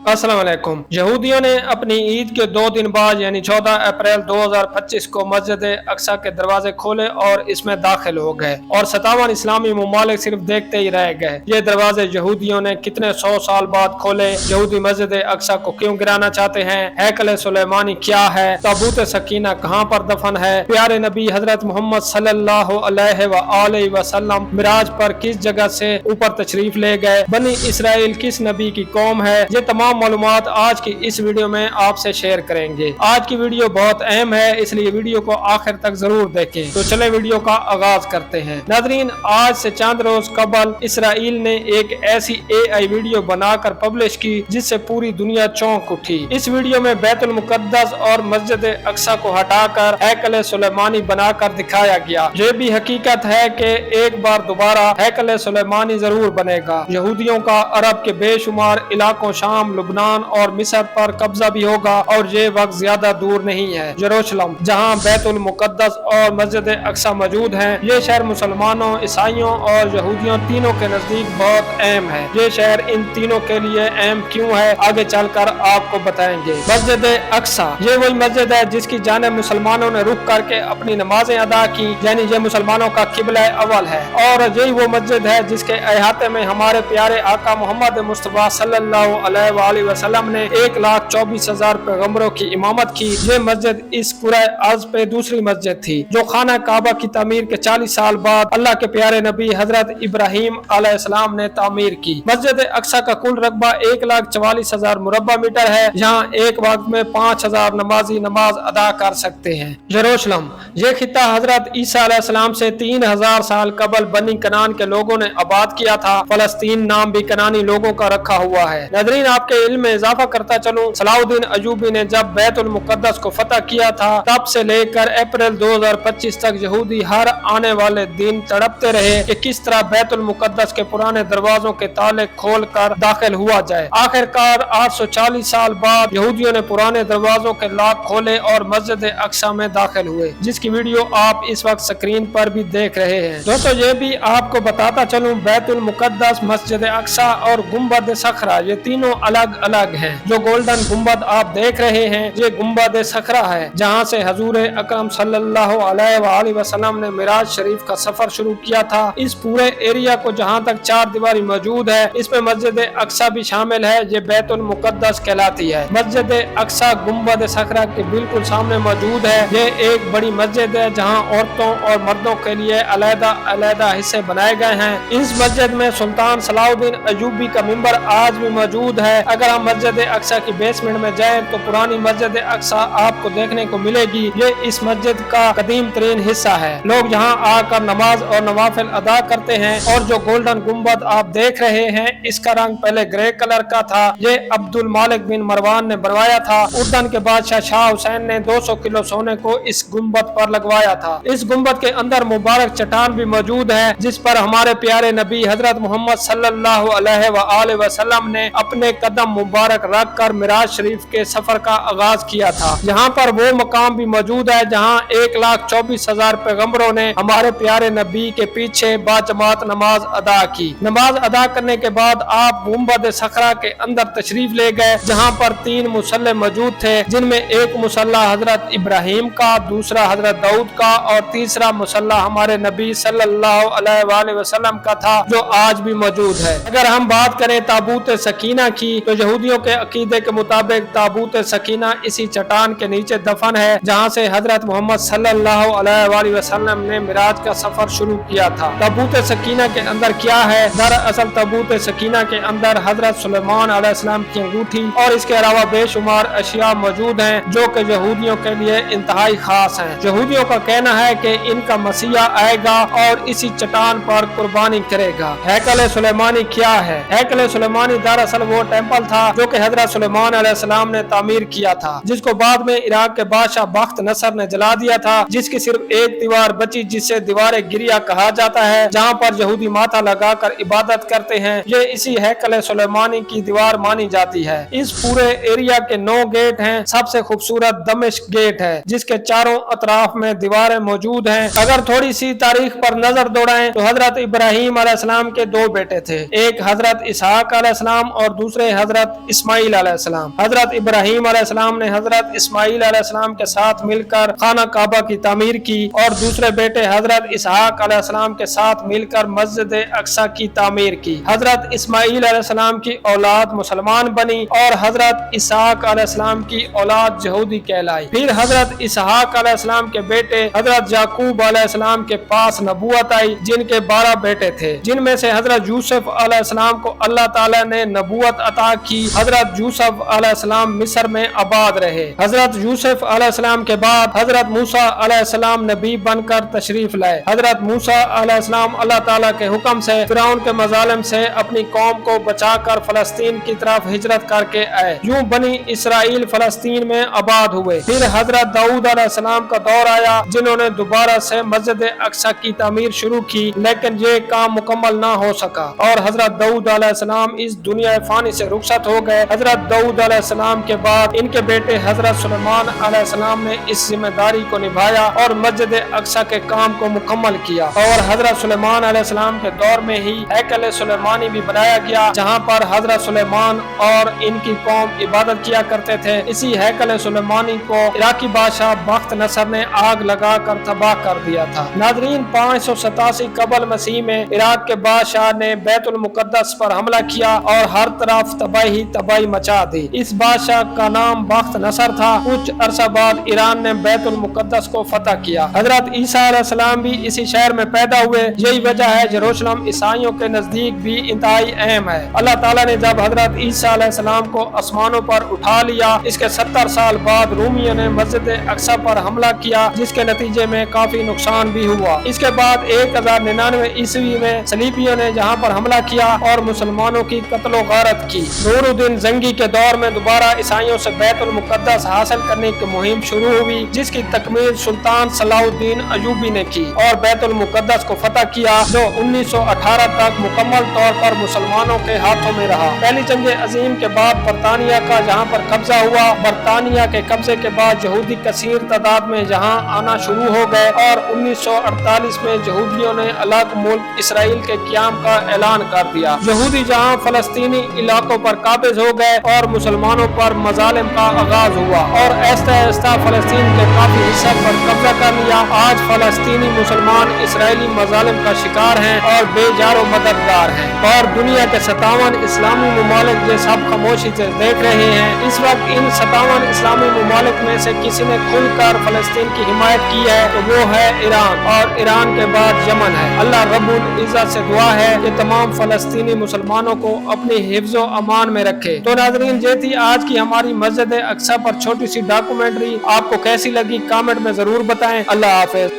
अस्सलाम वालेकुम। यहूदियों ने अपनी ईद के 2 दिन बाद यानी 14 अप्रैल 2025 को मस्जिद अक्सा के दरवाजे खोले और इसमें दाखिल हो गए और 57 इस्लामी ममालिक सिर्फ देखते ही रह गए। ये दरवाजे यहूदियों ने कितने 100 साल बाद खोले। यहूदी मस्जिद अक्सा को क्यों गिराना चाहते हैं? हैकल सुलेमानी क्या है? ताबूत सकीना कहाँ पर दफन है? प्यारे नबी हजरत मोहम्मद सल्लल्लाहु अलैहि वसल्लम मिराज पर किस जगह से ऊपर तशरीफ ले गए? बनी इसराइल किस नबी की कौम है? ये तमाम मालूमात आज की इस वीडियो में आपसे शेयर करेंगे। आज की वीडियो बहुत अहम है, इसलिए वीडियो को आखिर तक जरूर देखें। तो चले वीडियो का आगाज करते हैं। नाज़रीन, आज से चंद रोज कबल इसराइल ने एक ऐसी AI वीडियो बनाकर पब्लिश की जिससे पूरी दुनिया चौंक उठी। इस वीडियो में बैतुल मुकद्दस और मस्जिद अक्सा को हटाकर हैकल सुलेमानी बनाकर दिखाया गया। ये भी हकीकत है कि एक बार दोबारा हैकल सुलेमानी जरूर बनेगा। यहूदियों का अरब के बेशुमार इलाकों शाम, लुबनान और मिस्र पर कब्जा भी होगा और ये वक्त ज्यादा दूर नहीं है। यरूशलेम जहां बैतुल मुकद्दस और मस्जिद अक्सा मौजूद हैं, ये शहर मुसलमानों, ईसाइयों और यहूदियों तीनों के नजदीक बहुत अहम है। ये शहर इन तीनों के लिए अहम क्यों है, आगे चलकर आपको बताएंगे। मस्जिद अक्सा ये वही मस्जिद है जिसकी जानिब मुसलमानों ने रुख करके अपनी नमाजें अदा की, यानी ये मुसलमानों का किबला अव्वल है। और यही वो मस्जिद है जिसके अहाते में हमारे प्यारे आका मोहम्मद मुस्तफा सल्लल्लाहु अलैहि वसल्लम ने 1,24,000 पैगंबरों की इमामत की। ये मस्जिद इस पूरे अर्ज पे दूसरी मस्जिद थी जो खाना काबा की तामीर के 40 साल बाद अल्लाह के प्यारे नबी हजरत इब्राहिम अलैहिस्सलाम ने तामीर की। मस्जिद अक्सा का कुल रकबा 1,44,000 मुरब्बा मीटर है। यहाँ एक वक्त में 5,000 नमाजी नमाज अदा कर सकते हैं। यरूशलेम ये खिता हजरत ईसा अलैहिस्सलाम से 3,000 साल कबल बनी कनान के लोगों ने आबाद किया था। फलस्तीन नाम भी कनानी लोगों का रखा हुआ है। नाज़रीन, आपके इल्म में इजाफा करता चलूं, सलाहुद्दीन अयूबी ने जब बैतुल मुकद्दस को फतह किया था, तब से लेकर अप्रैल 2025 तक यहूदी हर आने वाले दिन तड़पते रहे कि किस तरह बैतुल मुकद्दस के पुराने दरवाजों के ताले खोल कर दाखिल हुआ जाए। आखिरकार 840 साल बाद यहूदियों ने पुराने दरवाजों के लॉक खोले और मस्जिद अक्सा में दाखिल हुए, जिसकी वीडियो आप इस वक्त स्क्रीन पर भी देख रहे हैं। दोस्तों, ये भी आपको बताता चलूं, बैतुल मुकद्दस, मस्जिद अक्सा और गुंबद सखरा ये तीनों अलग अलग हैं। जो गोल्डन गुंबद आप देख रहे हैं, ये गुंबद सखरा है जहां से हजूर अकरम सल्लल्लाहु अलैहि वसल्लम ने मिराज शरीफ का सफर शुरू किया था। इस पूरे एरिया को जहां तक चार दीवारी मौजूद है, इसमें मस्जिद अक्सा भी शामिल है। ये बैतुल मुकद्दस कहलाती है। मस्जिद अक्सा गुंबद सखरा के बिल्कुल सामने मौजूद है। ये एक बड़ी मस्जिद है जहाँ औरतों और मर्दों के लिए अलग अलग हिस्से बनाए गए हैं। इस मस्जिद में सुल्तान सलाहुद्दीन अयूबी का मिंबर आज भी मौजूद है। अगर हम मस्जिद अक्सा की बेसमेंट में जाएं तो पुरानी मस्जिद अक्सा आपको देखने को मिलेगी। ये इस मस्जिद का कदीम तरीन हिस्सा है। लोग यहाँ आकर नमाज और नवाफिल अदा करते हैं। और जो गोल्डन गुंबद आप देख रहे हैं, इसका रंग पहले ग्रे कलर का था। ये अब्दुल मालिक बिन मरवान ने बनवाया था। उर्दन के बादशाह शाह हुसैन ने 200 किलो सोने को इस गुंबद पर लगवाया था। इस गुंबद के अंदर मुबारक चट्टान भी मौजूद है जिस पर हमारे प्यारे नबी हजरत मोहम्मद सल्लल्लाहु अलैहि वसल्लम ने अपने कदम मुबारक रख कर मिराज शरीफ के सफर का आगाज किया था। यहाँ पर वो मकाम भी मौजूद है जहाँ 1,24,000 पैगंबरों ने हमारे प्यारे नबी के पीछे बाजमात नमाज अदा की। नमाज अदा करने के बाद आप गुंबद सखरा के अंदर तशरीफ ले गए, जहाँ पर 3 मुसल्ले मौजूद थे, जिनमें एक मुसल्ला हजरत इब्राहिम का, दूसरा हजरत दाऊद का और तीसरा मुसल्ला हमारे नबी सल्लल्लाहु अलैहि वसल्लम का था, जो आज भी मौजूद है। अगर हम बात करें ताबूत सकीना की, तो यहूदियों के अकीदे के मुताबिक ताबूत सकीना इसी चट्टान के नीचे दफन है जहाँ से हजरत मोहम्मद सल्लल्लाहु अलैहि वसल्लम ने मिराज का सफर शुरू किया था। ताबूत सकीना के अंदर क्या है? दरअसल ताबूत सकीना के अंदर हजरत सुलेमान अलैहिस्सलाम की अंगूठी और इसके अलावा बेशुमार अशिया मौजूद हैं जो कि यहूदियों के लिए इंतहाई खास हैं। यहूदियों का कहना है कि इनका मसीहा आएगा और इसी चट्टान पर कुर्बानी करेगा। हैकल सुलेमानी क्या है? हैकल सुलेमानी दरअसल वो टेम्पल था जो कि हजरत सुलेमान अलैहिस्सलाम ने तामीर किया था, जिसको बाद में इराक के बादशाह बख्त नसर ने जला दिया था, जिसकी सिर्फ एक दीवार बची जिसे दीवार गिरिया कहा जाता है, जहाँ पर यहूदी माथा लगाकर इबादत करते हैं। ये इसी हैकल सुलेमानी की दीवार मानी जाती है। इस पूरे एरिया के 9 गेट हैं। सबसे खूबसूरत दमिश्क गेट है जिसके चारों अतराफ में दीवारें मौजूद हैं। अगर थोड़ी सी तारीख पर नजर दौड़ाएं तो हजरत इब्राहिम अलैहिस्सलाम के 2 बेटे थे, एक हजरत इसहाक अलैहिस्सलाम और दूसरे حضرت اسماعیل علیہ السلام۔ حضرت ابراہیم علیہ السلام نے حضرت اسماعیل علیہ السلام کے ساتھ مل کر خانہ کعبہ کی تعمیر کی اور دوسرے بیٹے حضرت اسحاق علیہ السلام کے ساتھ مل کر مسجد اقصی کی تعمیر کی۔ حضرت اسماعیل علیہ السلام کی اولاد مسلمان بنی اور حضرت اسحاق علیہ السلام کی اولاد یہودی کہلائی۔ پھر حضرت اسحاق علیہ السلام کے بیٹے حضرت یعقوب علیہ السلام کے پاس نبوت آئی، جن کے 12 بیٹے تھے، جن میں سے حضرت یوسف علیہ السلام کو اللہ تعالیٰ نے نبوت عطا کی۔ حضرت یوسف علیہ السلام مصر میں آباد رہے۔ حضرت یوسف علیہ السلام کے بعد حضرت موسیٰ علیہ السلام نبی بن کر تشریف لائے۔ حضرت موسیٰ علیہ السلام اللہ تعالیٰ کے حکم سے فرعون کے مظالم سے اپنی قوم کو بچا کر فلسطین کی طرف ہجرت کر کے آئے۔ یوں بنی اسرائیل فلسطین میں آباد ہوئے۔ پھر حضرت داؤد علیہ السلام کا دور آیا، جنہوں نے دوبارہ سے مسجد اقصی کی تعمیر شروع کی، لیکن یہ کام مکمل نہ ہو سکا اور حضرت داؤد علیہ السلام اس دنیا فانی سے رخصت ہو گئے۔ حضرت داؤد علیہ السلام کے بعد ان کے بیٹے حضرت سلیمان علیہ السلام نے اس ذمہ داری کو نبھایا اور مسجد اقصی کے کام کو مکمل کیا، اور حضرت سلیمان علیہ السلام کے دور میں ہی ہیکل سلیمانی بھی بنایا گیا، جہاں پر حضرت سلیمان اور ان کی قوم عبادت کیا کرتے تھے۔ اسی ہیکل سلیمانی کو عراقی بادشاہ بخت نصر نے آگ لگا کر تباہ کر دیا تھا۔ ناظرین، 587 قبل مسیح میں عراق کے بادشاہ نے بیت المقدس پر حملہ کیا اور ہر طرف تباہی مچا دی۔ اس بادشاہ کا نام بخت نصر تھا۔ کچھ عرصہ بعد ایران نے بیت المقدس کو فتح کیا۔ حضرت عیسیٰ علیہ السلام بھی اسی شہر میں پیدا ہوئے۔ یہی وجہ ہے یروشلم عیسائیوں کے نزدیک بھی انتہائی اہم ہے۔ اللہ تعالیٰ نے جب حضرت عیسیٰ علیہ السلام کو آسمانوں پر اٹھا لیا، اس کے 70 سال بعد رومیوں نے مسجد اقصی پر حملہ کیا، جس کے نتیجے میں کافی نقصان بھی ہوا۔ اس کے بعد 1099 عیسوی میں صلیبیوں نے جہاں پر حملہ کیا اور مسلمانوں کی قتل و غارت کی۔ نور الدین زنگی کے دور میں دوبارہ عیسائیوں سے بیت المقدس حاصل کرنے کی مہم شروع ہوئی، جس کی تکمیل سلطان صلاح الدین ایوبی نے کی اور بیت المقدس کو فتح کیا، جو 1918 تک مکمل طور پر مسلمانوں کے ہاتھوں میں رہا۔ پہلی جنگ عظیم کے بعد برطانیہ کا جہاں پر قبضہ ہوا، برطانیہ کے قبضے کے بعد یہودی کثیر تعداد میں جہاں آنا شروع ہو گئے اور 1948 میں یہودیوں نے الگ ملک اسرائیل کے قیام کا اعلان کر دیا۔ یہودی جہاں فلسطینی علاقوں پر قابض ہو گئے اور مسلمانوں پر مظالم کا آغاز ہوا اور آہستہ آہستہ فلسطین کے کافی حصہ پر قبضہ کر لیا۔ آج فلسطینی مسلمان اسرائیلی مظالم کا شکار ہیں اور بے جار و مددگار ہیں، اور دنیا کے 57 اسلامی ممالک یہ سب خاموشی سے دیکھ رہے ہیں۔ اس وقت ان 57 اسلامی ممالک میں سے کسی نے کھل کر فلسطین کی حمایت کی ہے تو وہ ہے ایران، اور ایران کے بعد یمن ہے۔ اللہ رب العزت سے دعا ہے کہ تمام فلسطینی مسلمانوں کو اپنی حفظ و امان میں رکھے۔ تو ناظرین، یہ تھی آج کی ہماری مسجد اقصی پر چھوٹی سی ڈاکومنٹری۔ آپ کو کیسی لگی کامنٹ میں ضرور بتائیں۔ اللہ حافظ۔